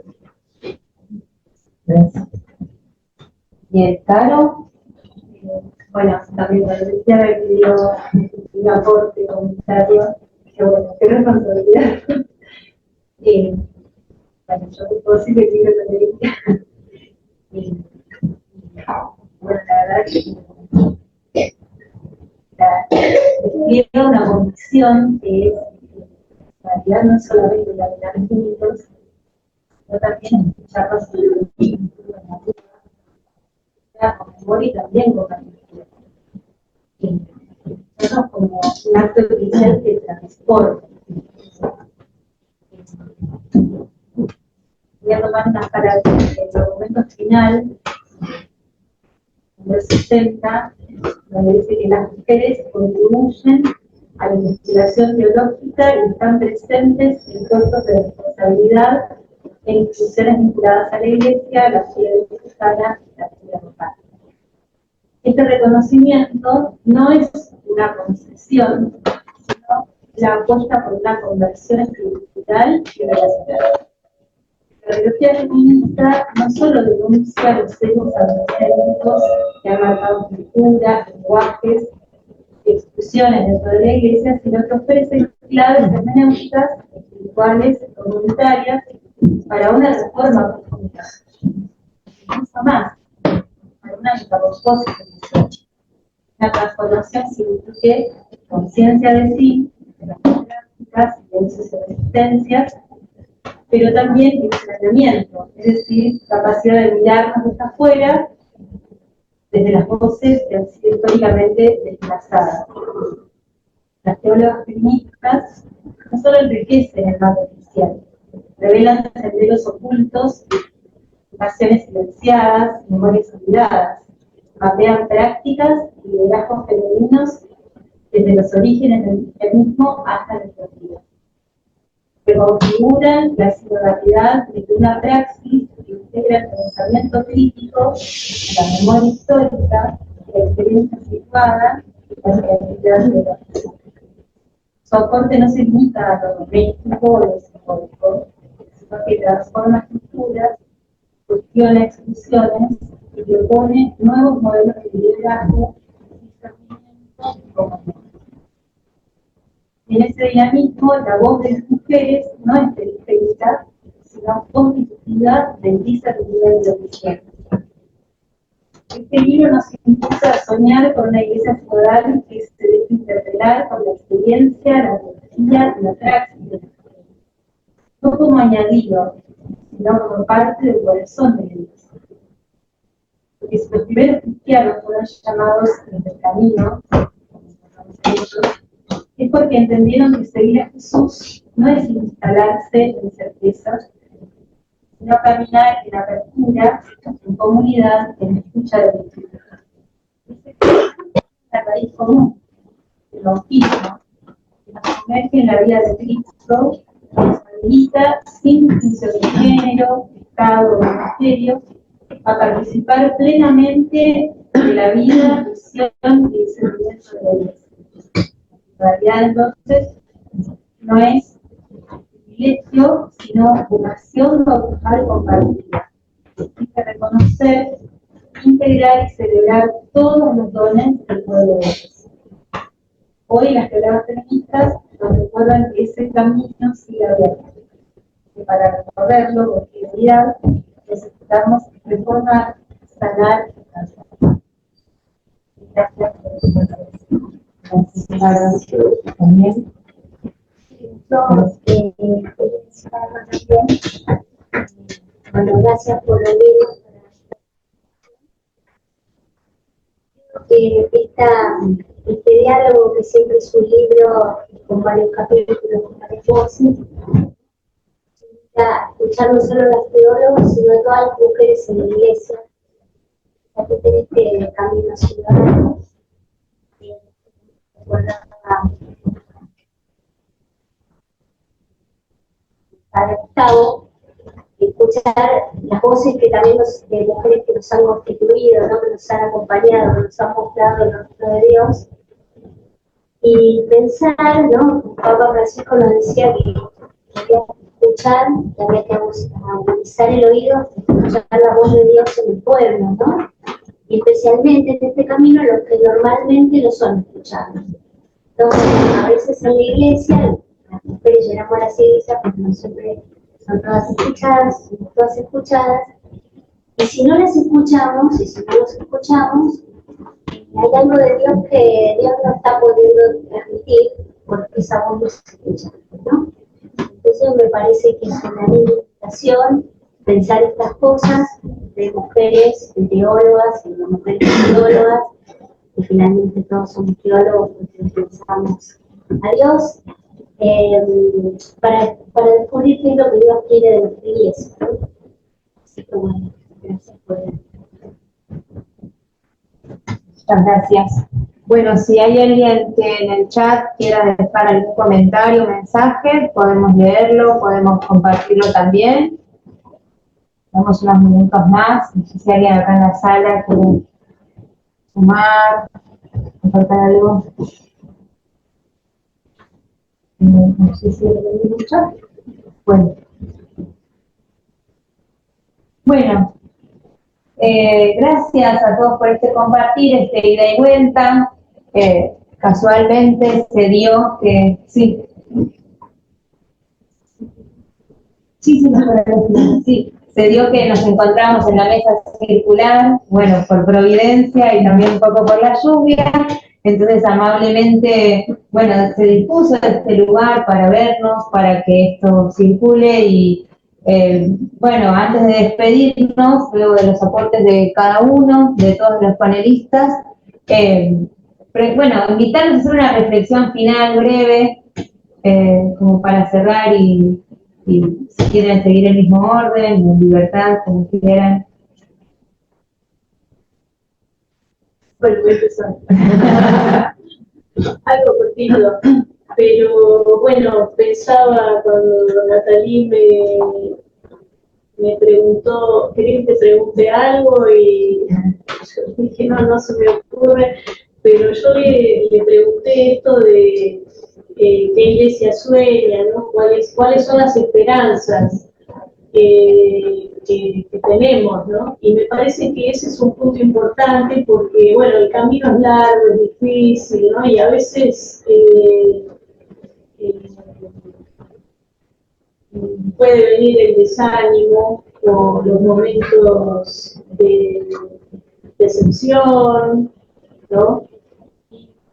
Gracias. Bien, Caro. Bueno, también me decía haber pedido un aporte comunitario, que bueno, que no es responsabilidad. Bueno, yo puedo decir que quiero tener. Bueno, la verdad que tiene una convicción que es, en realidad no es solamente la de los minutos, sino también escucharlos con memoria y también con la cultura. Nosotros como un acto oficial que transporta. Voy a tomar unas palabras del documento final, en el 60, donde dice que las mujeres contribuyen a la investigación teológica y están presentes en puestos de responsabilidad en instituciones vinculadas a la Iglesia, la vida diocesana y la vida local. Este reconocimiento no es una concesión, sino la apuesta por una conversión espiritual y relacional. La teología feminista no solo denuncia los sesgos antropocéntricos que han marcado culturas, lenguajes, exclusiones dentro de la Iglesia, sino que ofrece claves hermenéuticas, espirituales, comunitarias, para una reforma profunda. Incluso más, para una metamorfosis, una transformación significa conciencia de sí, de las prácticas, silencios y resistencias, pero también discernimiento, es decir, capacidad de mirarnos desde afuera, desde las voces que han sido históricamente desplazadas. Las teólogas feministas no solo enriquecen el mapa oficial, revelan senderos ocultos, pasiones silenciadas, memorias olvidadas, mapean prácticas y liderazgos femeninos desde los orígenes del cristianismo hasta nuestros días, que configuran la sinodalidad de una praxis que integra el pensamiento crítico, la memoria histórica, la experiencia situada y la realidad de la vida. Su aporte no se limita a lo doméstico o lo simbólico, sino que transforma estructuras, cuestiona exclusiones y propone nuevos modelos de liderazgo, discernimiento y comunicación. En ese dinamismo, la voz de las mujeres no es periférica, sino constitutiva del discernimiento de lo que quieren. Este libro nos impulsa a soñar con una iglesia plural que se deje interpelar por la experiencia, la teología y la praxis, no como añadido, sino como parte del corazón de la iglesia. Porque si los primeros cristianos fueron llamados en el camino, es porque entendieron que seguir a Jesús no es instalarse en certezas, sino caminar en apertura, en comunidad, en escucha de Dios. Esa es la raíz común del bautismo, que nos sumerge en la vida de Cristo, que nos habilita sin distinción de género, estado o ministerio, a participar plenamente de la vida, misión y discernimiento de la Iglesia. En realidad, entonces, no es privilegio, sino vocación bautismal compartida. Significa reconocer, integrar y celebrar todos los dones del pueblo de Dios. Hoy las teólogas feministas nos recuerdan que ese camino sigue abierto. Que para recorrerlo con fidelidad necesitamos reformar, sanar y transformar. Gracias por su atención. Gracias, también. Bueno, gracias por venir. Este diálogo, que siempre es un libro con varios capítulos, con varias voces, a escuchar no solo a las teólogas, sino a todas las mujeres en la iglesia, ya que en este camino ciudadano. Para Gustavo, escuchar las voces que también de mujeres que nos han constituido, ¿no? Que nos han acompañado, que nos han mostrado el rostro de Dios, y pensar, ¿no? Papa Francisco nos decía que había que escuchar, que había que agudizar el oído, escuchar la voz de Dios en el pueblo, ¿no? Y especialmente en este camino los que normalmente no son escuchados. Entonces, a veces en la iglesia, las mujeres llenamos las iglesias porque no siempre son todas escuchadas, son todas escuchadas, y si no las escuchamos, y si no los escuchamos, hay algo de Dios que Dios no está pudiendo transmitir porque esa voz no se escucha, ¿no? Entonces me parece que es una linda invitación pensar estas cosas de mujeres, de teólogas, y de mujeres teólogas, y finalmente todos somos teólogos porque pensamos a Dios, para descubrir qué es lo que Dios quiere de nuestra iglesia, ¿no? Así que bueno, gracias por ver. Muchas gracias. Bueno, si hay alguien que en el chat quiera dejar algún comentario o mensaje, podemos leerlo, podemos compartirlo también. Damos unos minutos más. No sé si alguien acá en la sala quiere sumar, compartir algo. No sé si alguien quiere escuchar. Bueno. Gracias a todos por este compartir, este ida y vuelta. Casualmente se dio que sí, se dio que nos encontramos en la mesa circular, bueno, por providencia y también un poco por la lluvia. Entonces amablemente, bueno, se dispuso este lugar para vernos, para que esto circule y bueno, antes de despedirnos, luego de los aportes de cada uno, de todos los panelistas, bueno, invitarlos a hacer una reflexión final breve, como para cerrar y si quieren seguir el mismo orden, en libertad, como quieran. Bueno, voy a empezar. Algo cortito, pero bueno, pensaba cuando Natalie me preguntó, ¿querés que te pregunte algo? Y yo dije, no se me ocurre, pero yo le pregunté esto de qué iglesia sueña, ¿no? ¿Cuáles son las esperanzas que tenemos, ¿no? Y me parece que ese es un punto importante porque, bueno, el camino es largo, es difícil, ¿no? Y a veces puede venir el desánimo o los momentos de decepción, ¿no?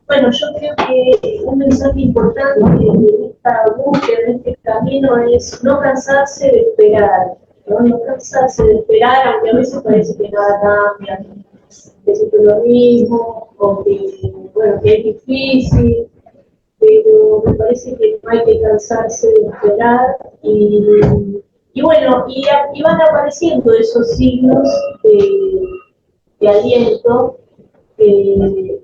Bueno, yo creo que un mensaje importante en esta búsqueda, en este camino, es no cansarse de esperar, ¿no? No cansarse de esperar, aunque a veces parece que nada cambia, que es lo mismo, o que, bueno, que es difícil, pero me parece que no hay que cansarse de esperar, y bueno, y van apareciendo esos signos de aliento y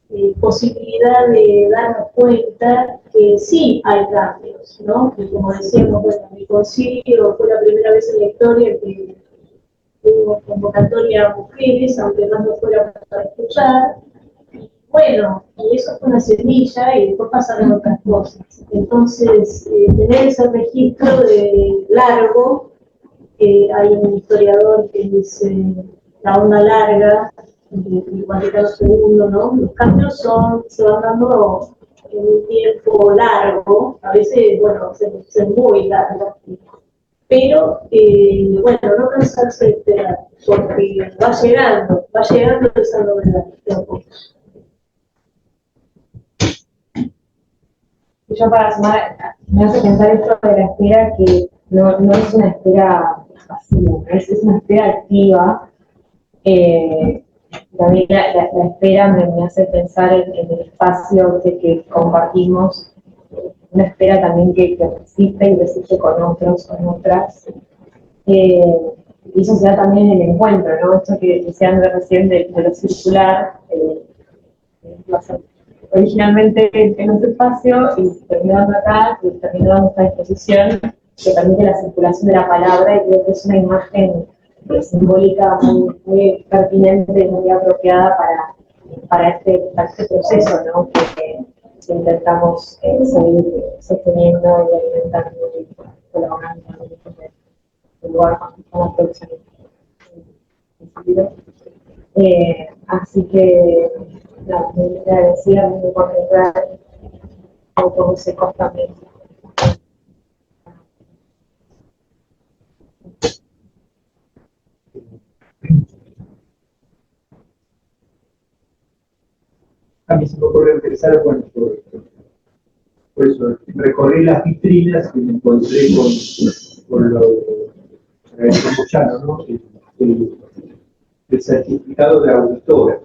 de posibilidad de darnos cuenta que sí hay cambios, ¿no? Que como decíamos, bueno, mi concilio fue la primera vez en la historia que hubo convocatoria a mujeres, aunque más no fuera para escuchar. Bueno, y eso fue una semilla y después pasaron otras cosas. Entonces, tener ese registro de largo, hay un historiador que dice la onda larga, el Vaticano II, ¿no? Los cambios se van dando en un tiempo largo, a veces, bueno, se muy largo, pero, bueno, no cansarse de esperar, porque va llegando esa novedad de a poco. Y yo para sumar, me hace pensar esto de la espera que no es una espera pasiva, es una espera activa. También la espera me hace pensar en el espacio que compartimos, una espera también que resiste y resiste con otros, con otras. Y eso se da también en el encuentro, ¿no? Esto que decían recién de lo circular, originalmente en otro espacio y terminando acá, y terminando esta exposición que permite la circulación de la palabra, y creo que es una imagen simbólica muy pertinente y muy apropiada para este proceso, ¿no? que intentamos seguir sosteniendo y alimentando y colaborando con el lugar con la producción. Así que muy agradecida, muy contenta por todo ese también. A mí se me ocurrió empezar por eso, recorrí las vitrinas y me encontré con lo campuyano, ¿no? El certificado de auditora.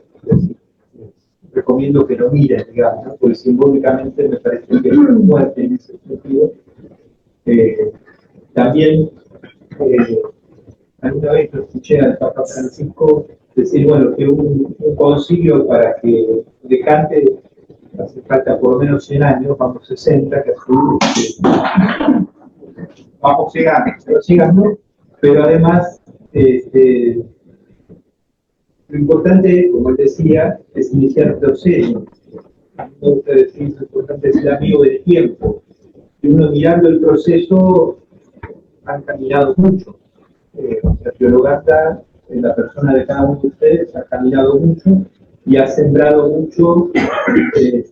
Recomiendo que lo miren, digamos, ¿no? Porque simbólicamente me parece que es muy fuerte en ese sentido. También, alguna vez lo escuché al Papa Francisco decir, bueno, que un concilio para que decante hace falta por lo menos 100 años, vamos 60, que así, vamos llegando, pero además, lo importante, como él decía, es iniciar procesos. A mí me gusta decir, lo importante es el amigo del tiempo. Y uno mirando el proceso, han caminado mucho. La teologata, la persona de cada uno de ustedes, ha caminado mucho y ha sembrado mucho en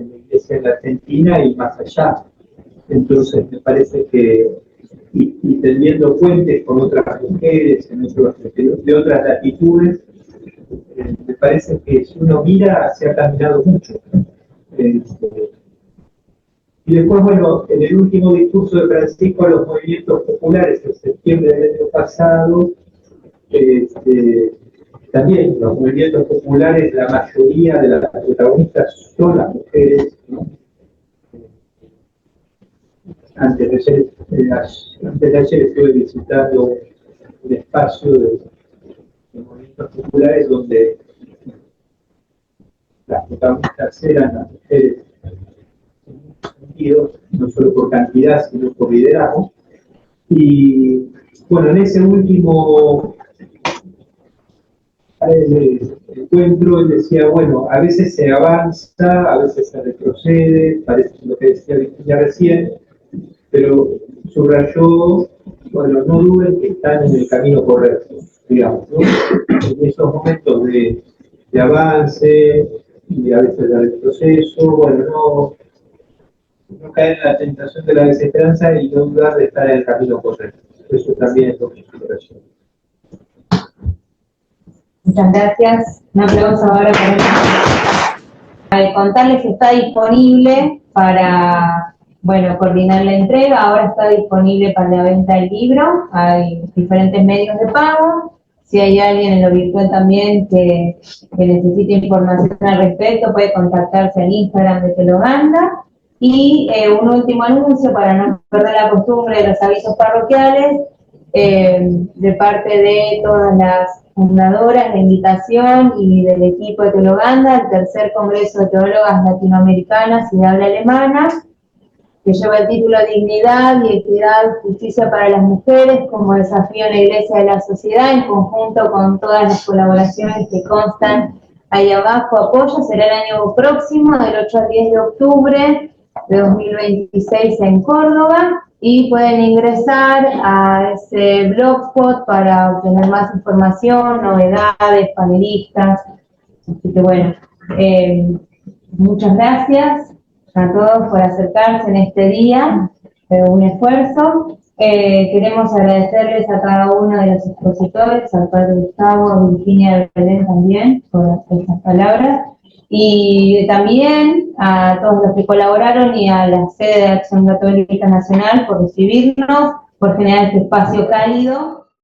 la iglesia en la Argentina y más allá. Entonces, me parece que, y tendiendo puentes con otras mujeres de otras latitudes, me parece que si uno mira, se ha caminado mucho. Y después, bueno, en el último discurso de Francisco a los movimientos populares, en septiembre del año pasado, también los movimientos populares, la mayoría de las protagonistas son las mujeres, ¿no? Antes de ayer estuve visitando un espacio de movimientos populares donde las protagonistas eran las mujeres en muchos sentidos, no solo por cantidad, sino por liderazgo. Y bueno, en ese último el encuentro, él decía, bueno, a veces se avanza, a veces se retrocede, parece lo que decía Virginia recién, pero subrayó, bueno, no duden que están en el camino correcto, digamos, ¿no? En esos momentos de avance y a veces de retroceso, bueno, no caer en la tentación de la desesperanza y no dudar de estar en el camino correcto. Eso también es lo que subrayó. Muchas gracias. Un aplauso ahora para contarles que está disponible para, bueno, coordinar la entrega. Ahora está disponible para la venta del libro. Hay diferentes medios de pago. Si hay alguien en lo virtual también que necesite información al respecto, puede contactarse al Instagram de Teloganda. Y un último anuncio para no perder la costumbre de los avisos parroquiales. De parte de todas las fundadoras, la invitación y del equipo de Teloganda, el tercer Congreso de Teólogas Latinoamericanas y de habla alemana, que lleva el título Dignidad y Equidad, Justicia para las Mujeres como desafío en la Iglesia de la Sociedad, en conjunto con todas las colaboraciones que constan ahí abajo. Apoyo será el año próximo, del 8 al 10 de octubre de 2026 en Córdoba, y pueden ingresar a ese blogspot para obtener más información, novedades, panelistas. Así que bueno, muchas gracias a todos por acercarse en este día, un esfuerzo. Queremos agradecerles a cada uno de los expositores, al padre Gustavo, a Virginia Belén también, por estas palabras, y también a todos los que colaboraron y a la sede de Acción Católica Nacional por recibirnos, por generar este espacio cálido.